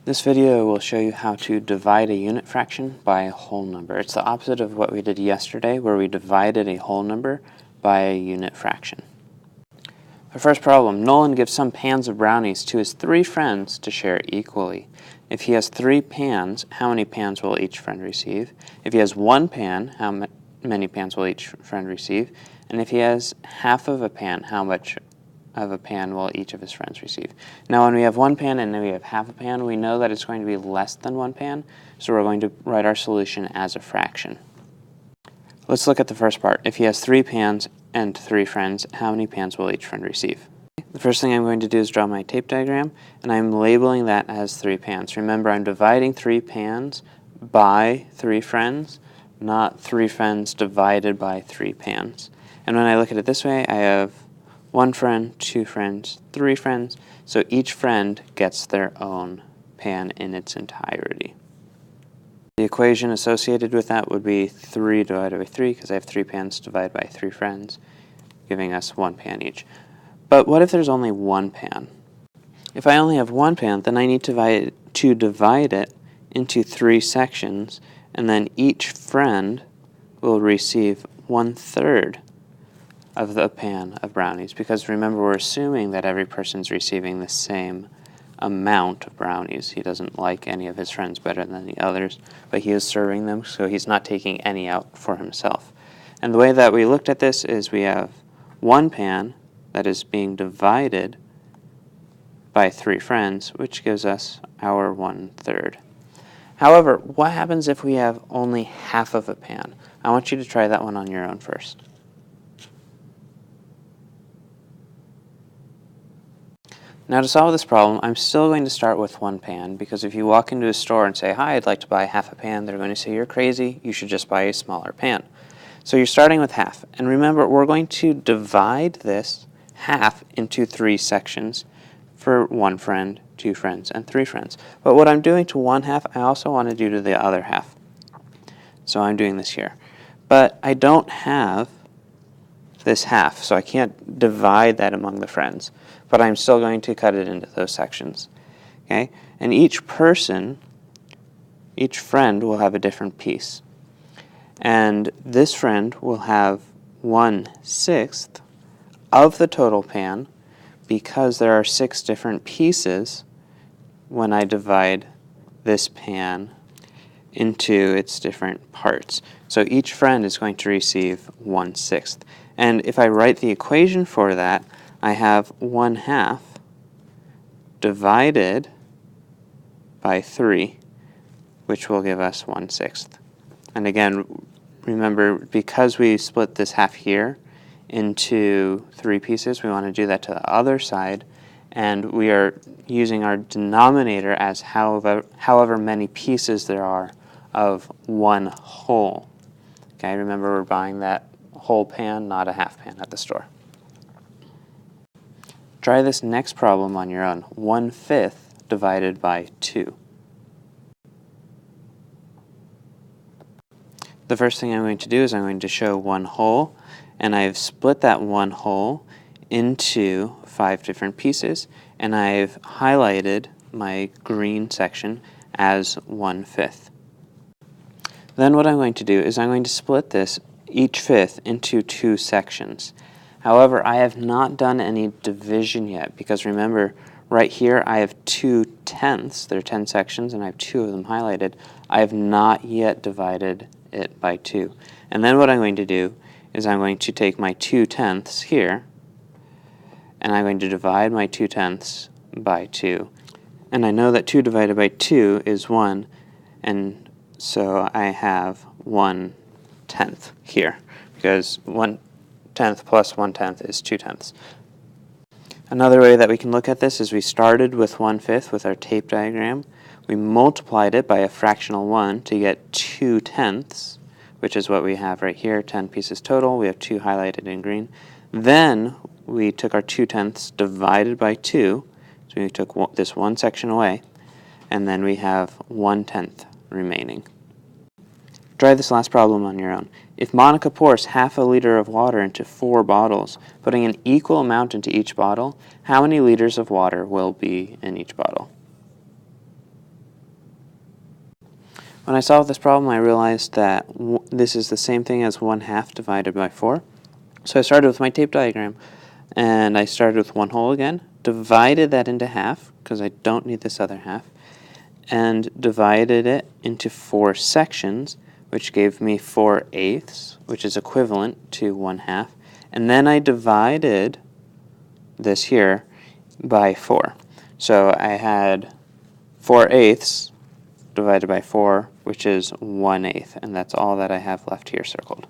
This video will show you how to divide a unit fraction by a whole number. It's the opposite of what we did yesterday, where we divided a whole number by a unit fraction. Our first problem, Nolan gives some pans of brownies to his 3 friends to share equally. If he has 3 pans, how many pans will each friend receive? If he has 1 pan, how many pans will each friend receive? And if he has half of a pan, how much of a pan will each of his friends receive? Now when we have 1 pan and then we have half a pan, we know that it's going to be less than 1 pan, so we're going to write our solution as a fraction. Let's look at the first part. If he has 3 pans and 3 friends, how many pans will each friend receive? The first thing I'm going to do is draw my tape diagram, and I'm labeling that as 3 pans. Remember, I'm dividing 3 pans by 3 friends, not 3 friends divided by 3 pans. And when I look at it this way, I have 1 friend, 2 friends, 3 friends, so each friend gets their own pan in its entirety. The equation associated with that would be 3 divided by 3, because I have 3 pans divided by 3 friends, giving us 1 pan each. But what if there's only 1 pan? If I only have 1 pan, then I need to divide it into 3 sections, and then each friend will receive 1/3 of the pan of brownies, because remember, we're assuming that every person's receiving the same amount of brownies. He doesn't like any of his friends better than the others, but he is serving them, so he's not taking any out for himself. And the way that we looked at this is we have 1 pan that is being divided by 3 friends, which gives us our 1/3. However, what happens if we have only half of a pan? I want you to try that one on your own first. Now to solve this problem, I'm still going to start with 1 pan, because if you walk into a store and say, "Hi, I'd like to buy half a pan," they're going to say, "You're crazy, you should just buy a smaller pan." So you're starting with half. And remember, we're going to divide this half into 3 sections for 1 friend, 2 friends, and 3 friends. But what I'm doing to 1/2, I also want to do to the other half. So I'm doing this here. But I don't have this half, so I can't divide that among the friends. But I'm still going to cut it into those sections. Okay? And each person, each friend will have a different piece. And this friend will have 1/6 of the total pan, because there are 6 different pieces when I divide this pan into its different parts. So each friend is going to receive 1/6. And if I write the equation for that, I have 1/2 divided by 3, which will give us 1/6. And again, remember, because we split this half here into 3 pieces, we want to do that to the other side, and we are using our denominator as however many pieces there are of 1 whole. Okay, remember, we're buying that whole pan, not a half pan at the store. Try this next problem on your own. 1/5 divided by 2. The first thing I'm going to do is I'm going to show 1 whole, and I've split that 1 whole into 5 different pieces, and I've highlighted my green section as 1/5. Then what I'm going to do is I'm going to split this, each fifth, into 2 sections. However, I have not done any division yet, because remember, right here I have 2/10. There are 10 sections, and I have 2 of them highlighted. I have not yet divided it by 2. And then what I'm going to do is I'm going to take my 2/10 here, and I'm going to divide my 2/10 by 2. And I know that 2 divided by 2 is 1, and so I have 1/10 here, because 1/10 plus 1/10 is 2/10. Another way that we can look at this is we started with 1/5 with our tape diagram. We multiplied it by a fractional 1 to get 2/10, which is what we have right here, 10 pieces total. We have 2 highlighted in green. Then we took our 2/10 divided by 2, so we took this 1 section away, and then we have 1/10 remaining. Try this last problem on your own. If Monica pours half a liter of water into 4 bottles, putting an equal amount into each bottle, how many liters of water will be in each bottle? When I solved this problem, I realized that this is the same thing as 1/2 divided by 4. So I started with my tape diagram, and I started with 1 whole again, divided that into half, because I don't need this other half, and divided it into 4 sections, which gave me 4/8, which is equivalent to 1/2. And then I divided this here by 4. So I had 4/8 divided by 4, which is 1/8, and that's all that I have left here circled.